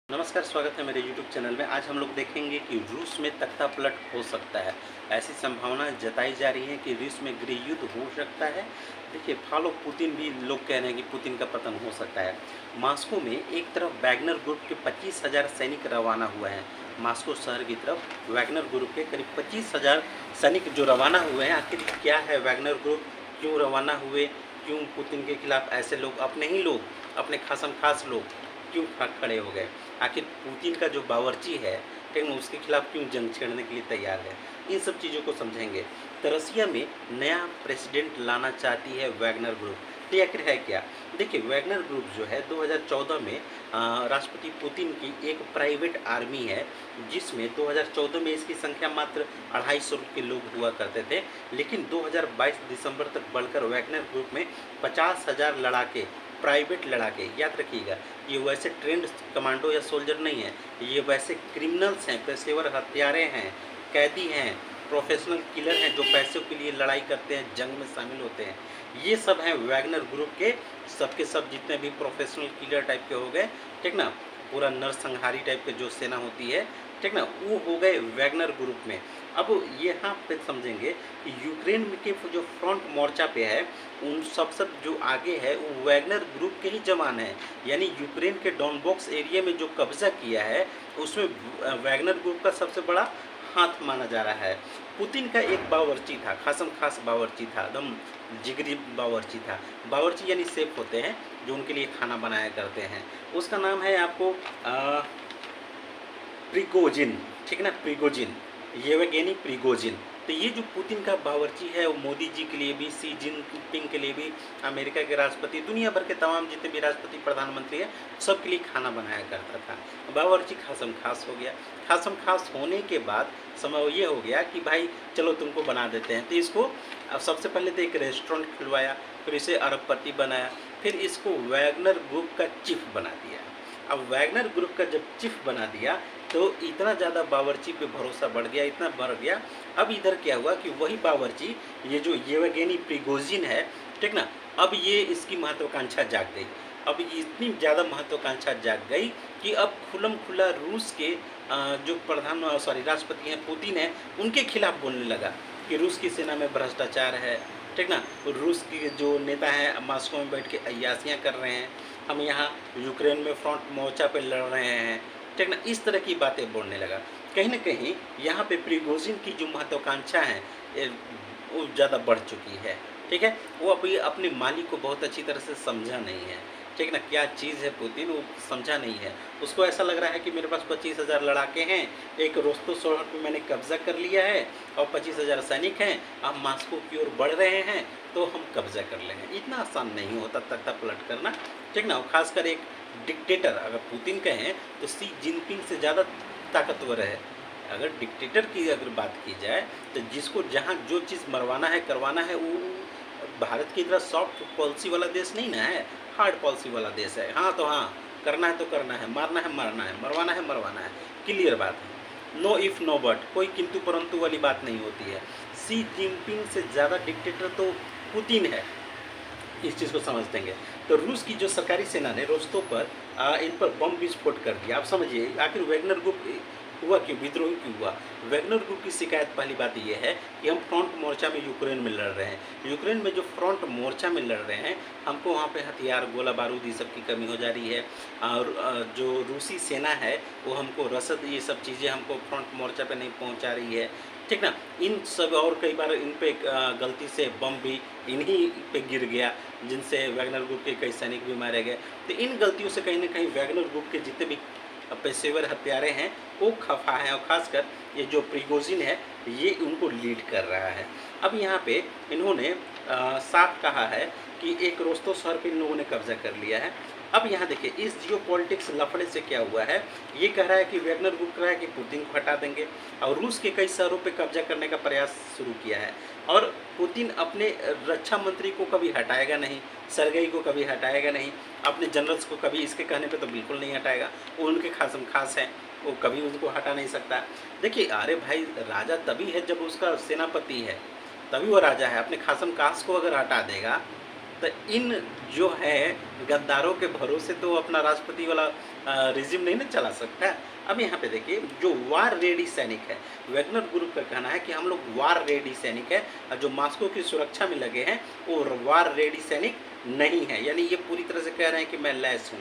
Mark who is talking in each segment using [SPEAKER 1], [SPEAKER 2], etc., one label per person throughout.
[SPEAKER 1] नमस्कार, स्वागत है मेरे YouTube चैनल में। आज हम लोग देखेंगे कि रूस में तख्ता पलट हो सकता है। ऐसी संभावना जताई जा रही है कि रूस में गृह युद्ध हो सकता है। देखिए, फॉलो पुतिन भी लोग कह रहे हैं कि पुतिन का पतन हो सकता है। मॉस्को में एक तरफ वैगनर ग्रुप के 25,000 सैनिक रवाना हुए हैं। मॉस्को शहर की तरफ वैगनर ग्रुप के करीब 25,000 सैनिक जो रवाना हुए हैं। आखिर क्या है वैगनर ग्रुप, क्यों रवाना हुए, क्यों पुतिन के खिलाफ ऐसे लोग, अपने ही लोग, अपने खासम खास लोग क्यों खड़े हो गए? आखिर पुतिन का जो बावर्ची है, ठीक है, उसके खिलाफ क्यों जंग छेड़ने के लिए तैयार है? इन सब चीज़ों को समझेंगे। तो रसिया में नया प्रेसिडेंट लाना चाहती है वैगनर ग्रुप। तो आखिर है क्या? देखिए, वैगनर ग्रुप जो है 2014 में राष्ट्रपति पुतिन की एक प्राइवेट आर्मी है, जिसमें 2014 में इसकी संख्या मात्र 250 के लोग हुआ करते थे। लेकिन 2022 दिसंबर तक बढ़कर वैगनर ग्रुप में 50,000 लड़ाके, प्राइवेट लड़ाके, याद रखिएगा, ये वैसे ट्रेंड कमांडो या सोल्जर नहीं है, ये वैसे क्रिमिनल्स हैं, पेशेवर हत्यारे हैं, कैदी हैं, प्रोफेशनल किलर हैं जो पैसों के लिए लड़ाई करते हैं, जंग में शामिल होते हैं। ये सब हैं वैगनर ग्रुप के, सबके सब जितने भी प्रोफेशनल किलर टाइप के हो गए, ठीक ना, पूरा नरसंहारी टाइप के जो सेना होती है, ठीक ना, वो हो गए वैगनर ग्रुप में। अब यहाँ पे समझेंगे कि यूक्रेन के जो फ्रंट मोर्चा पे है, उन सब जो आगे है वो वैगनर ग्रुप के ही जवान हैं। यानी यूक्रेन के डॉनबॉक्स एरिया में जो कब्जा किया है, उसमें वैगनर ग्रुप का सबसे बड़ा हाथ माना जा रहा है। पुतिन का एक बावर्ची था, खासम खास बावर्ची था, एकदम जिगरी बावर्ची था। बावर्ची यानी शेफ होते हैं जो उनके लिए खाना बनाया करते हैं। उसका नाम है आपको प्रिगोजिन, ठीक है ना, प्रिगोजिन, येवगेनी प्रिगोजिन। तो ये जो पुतिन का बावर्ची है, वो मोदी जी के लिए भी, शी जिनपिंग के लिए भी, अमेरिका के राष्ट्रपति, दुनिया भर के तमाम जितने भी राष्ट्रपति प्रधानमंत्री हैं, सबके लिए खाना बनाया करता था। बावर्ची खासम खास हो गया। खासम खास होने के बाद समय ये हो गया कि भाई चलो तुमको बना देते हैं। तो इसको अब सबसे पहले तो एक रेस्टोरेंट खुलवाया, फिर इसे अरबपति बनाया, फिर इसको वैगनर ग्रुप का चीफ बना दिया। अब वैगनर ग्रुप का जब चीफ बना दिया तो इतना ज़्यादा बावर्ची पे भरोसा बढ़ गया, इतना बढ़ गया। अब इधर क्या हुआ कि वही बावर्ची, ये जो येवगेनी प्रिगोजिन है, ठीक ना, अब ये इसकी महत्वाकांक्षा जाग गई। अब ये इतनी ज़्यादा महत्वाकांक्षा जाग गई कि अब खुलम खुला रूस के जो राष्ट्रपति हैं पुतिन है, उनके खिलाफ बोलने लगा कि रूस की सेना में भ्रष्टाचार है, ठीक ना, रूस की जो नेता हैं मॉस्को में बैठ के अय्यासियाँ कर रहे हैं, हम यहाँ यूक्रेन में फ्रंट मोर्चा पे लड़ रहे हैं, ठीक ना, इस तरह की बातें बोलने लगा। कहीं न कहीं यहाँ पे प्रिगोजिन की जो महत्वाकांक्षा है, वो ज़्यादा बढ़ चुकी है, ठीक है। वो अभी अपने मालिक को बहुत अच्छी तरह से समझा नहीं है, ठीक ना, क्या चीज़ है पुतिन, वो समझा नहीं है। उसको ऐसा लग रहा है कि मेरे पास 25,000 लड़ाके हैं, एक रोस्तों शहर पे मैंने कब्जा कर लिया है और 25,000 सैनिक हैं, अब मॉस्को की ओर बढ़ रहे हैं तो हम कब्जा कर लेंगे। इतना आसान नहीं होता तख्ता पलट करना, ठीक ना। खासकर एक डिक्टेटर, अगर पुतिन कहें तो शी जिनपिंग से ज़्यादा ताकतवर है। अगर डिक्टेटर की अगर बात की जाए तो जिसको जहाँ जो चीज़ मरवाना है, करवाना है, वो भारत की तरह सॉफ्ट पॉलिसी वाला देश नहीं ना है, हार्ड पॉलिसी वाला देश है। हाँ तो हाँ, करना है तो करना है, मारना है मरना है, मरवाना है मरवाना है, क्लियर बात है। नो इफ़ नो बट, कोई किंतु परंतु वाली बात नहीं होती है। शी जिनपिंग से ज़्यादा डिक्टेटर तो पुतिन है, इस चीज़ को समझ देंगे। तो रूस की जो सरकारी सेना ने रोस्तों पर इन पर बम विस्फोट कर दिया। आप समझिए आखिर वैगनर ग्रुप हुआ क्यों, विद्रोह क्यों हुआ? वैगनर ग्रुप की शिकायत पहली बात ये है कि हम फ्रंट मोर्चा में यूक्रेन में लड़ रहे हैं। यूक्रेन में जो फ्रंट मोर्चा में लड़ रहे हैं, हमको वहाँ पे हथियार, गोला बारूद, ये सब की कमी हो जा रही है। और जो रूसी सेना है वो हमको रसद, ये सब चीज़ें हमको फ्रंट मोर्चा पे नहीं पहुँचा रही है, ठीक ना। इन सब और कई बार इन पे गलती से बम भी इन्हीं पे गिर गया, जिनसे वैगनर ग्रुप के कई सैनिक भी मारे गए। तो इन गलतियों से कहीं न कहीं वैगनर ग्रुप के जितने भी पेशेवर हत्यारे हैं वो खफा हैं, और ख़ासकर ये जो प्रिगोजिन है ये उनको लीड कर रहा है। अब यहाँ पे इन्होंने साफ कहा है कि एक रोस्तों शहर पे इन लोगों ने कब्जा कर लिया है। अब यहाँ देखिए इस जियोपॉलिटिक्स लफड़े से क्या हुआ है, ये कह रहा है कि वैगनर ग्रुप कह रहा है कि पुतिन को हटा देंगे, और रूस के कई शहरों पे कब्जा करने का प्रयास शुरू किया है। और पुतिन अपने रक्षा मंत्री को कभी हटाएगा नहीं, सरगई को कभी हटाएगा नहीं, अपने जनरल्स को कभी इसके कहने पे तो बिल्कुल नहीं हटाएगा। वो उनके खासम खास हैं, वो कभी उनको हटा नहीं सकता। देखिए अरे भाई, राजा तभी है जब उसका सेनापति है, तभी वो राजा है। अपने खासम खास को अगर हटा देगा तो इन जो है गद्दारों के भरोसे तो अपना राष्ट्रपति वाला रिजिम नहीं ना चला सकता है। अब यहाँ पे देखिए जो वार रेडी सैनिक है, वैगनर ग्रुप का कहना है कि हम लोग वार रेडी सैनिक है और जो मॉस्को की सुरक्षा में लगे हैं वो वार रेडी सैनिक नहीं है, यानी ये पूरी तरह से कह रहे हैं कि मैं लैस हूँ।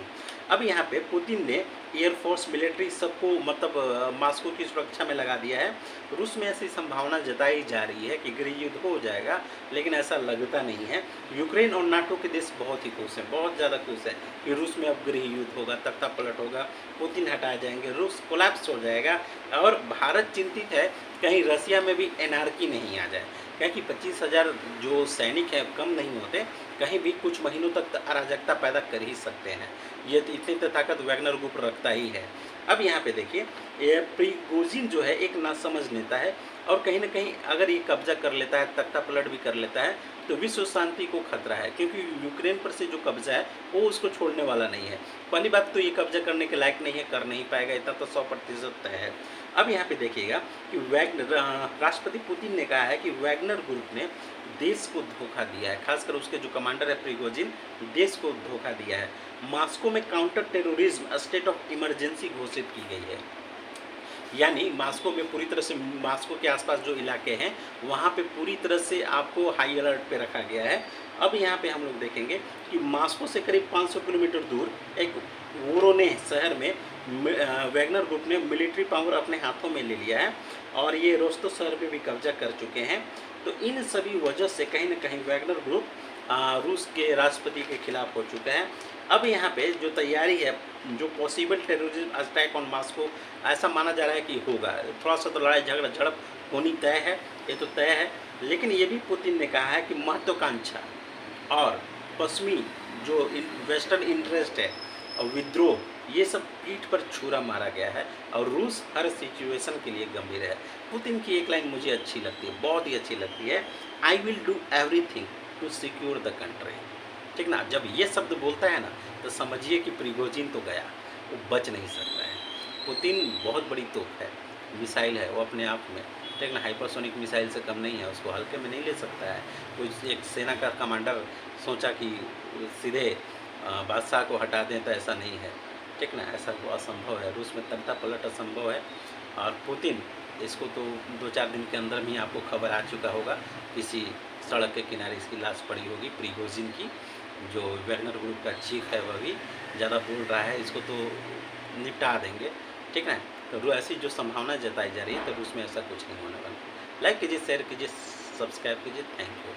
[SPEAKER 1] अब यहाँ पे पुतिन ने एयरफोर्स मिलिट्री सबको मतलब मॉस्को की सुरक्षा में लगा दिया है। रूस में ऐसी संभावना जताई जा रही है कि गृह युद्ध हो जाएगा, लेकिन ऐसा लगता नहीं है। यूक्रेन और नाटो के देश बहुत ही खुश हैं, बहुत ज़्यादा खुश हैं कि रूस में अब गृह युद्ध होगा, तख्ता पलट होगा, पुतिन हटाए जाएंगे, रूस कोलैप्स हो जाएगा। और भारत चिंतित है कहीं रसिया में भी एनार्की नहीं आ जाए, क्योंकि 25,000 जो सैनिक हैं कम नहीं होते, कहीं भी कुछ महीनों तक अराजकता पैदा कर ही सकते हैं। ये इतनी तो ताकत वैगनर ग्रुप रखता ही है। अब यहाँ पे देखिए ये प्रिगोजिन जो है एक नासमझ नेता है और कहीं ना कहीं अगर ये कब्जा कर लेता है, तख्ता पलट भी कर लेता है, तो विश्व शांति को खतरा है, क्योंकि यूक्रेन पर से जो कब्जा है वो उसको छोड़ने वाला नहीं है। पहली बात तो ये कब्जा करने के लायक नहीं है, कर नहीं पाएगा, इतना तो 100% तय है। अब यहाँ पे देखिएगा कि राष्ट्रपति पुतिन ने कहा है कि वैगनर ग्रुप ने देश को धोखा दिया है, खासकर उसके जो कमांडर है प्रिगोजिन, देश को धोखा दिया है। मॉस्को में counter terrorism state of emergency घोषित की गई है, यानी मॉस्को में पूरी तरह से मॉस्को के आसपास जो इलाके हैं वहाँ पे पूरी तरह से आपको हाई अलर्ट पे रखा गया है। अब यहाँ पे हम लोग देखेंगे कि मॉस्को से करीब 500 किलोमीटर दूर एक वोरोने शहर में वैगनर ग्रुप ने मिलिट्री पावर अपने हाथों में ले लिया है और ये रोस्तो शहर पे भी कब्जा कर चुके हैं। तो इन सभी वजह से कहीं ना कहीं वैगनर ग्रुप रूस के राष्ट्रपति के खिलाफ हो चुका है। अब यहाँ पे जो तैयारी है, जो possible terrorism attack on Moscow, ऐसा माना जा रहा है कि होगा। थोड़ा सा तो लड़ाई झगड़ा झड़प होनी तय है, ये तो तय है, लेकिन ये भी पुतिन ने कहा है कि महत्वाकांक्षा और पश्चिमी जो वेस्टर्न इंटरेस्ट है और विद्रोह, ये सब पीठ पर छुरा मारा गया है और रूस हर सिचुएशन के लिए गंभीर है। पुतिन की एक लाइन मुझे अच्छी लगती है, बहुत ही अच्छी लगती है, I will do everything to secure the country. ठीक ना, जब ये शब्द बोलता है ना तो समझिए कि प्रिगोजिन तो गया, वो बच नहीं सकता है। पुतिन बहुत बड़ी तोप है, मिसाइल है वो अपने आप में, ठीक ना, हाइपरसोनिक मिसाइल से कम नहीं है, उसको हल्के में नहीं ले सकता है। कोई एक सेना का कमांडर सोचा कि सीधे बादशाह को हटा दें, तो ऐसा नहीं है, ठीक ना, ऐसा वो असंभव है। रूस में तख्ता पलट असंभव है और पुतिन इसको तो 2-4 दिन के अंदर में आपको खबर आ चुका होगा, किसी सड़क के किनारे इसकी लाश पड़ी होगी प्रिगोजिन की। जो वैगनर ग्रुप का चीफ है वह भी ज़्यादा बोल रहा है, इसको तो निपटा देंगे, ठीक है। तो ऐसी जो संभावना जताई जा रही है, तो रूस में ऐसा कुछ नहीं होने वाला। लाइक कीजिए, शेयर कीजिए, सब्सक्राइब कीजिए। Thank you.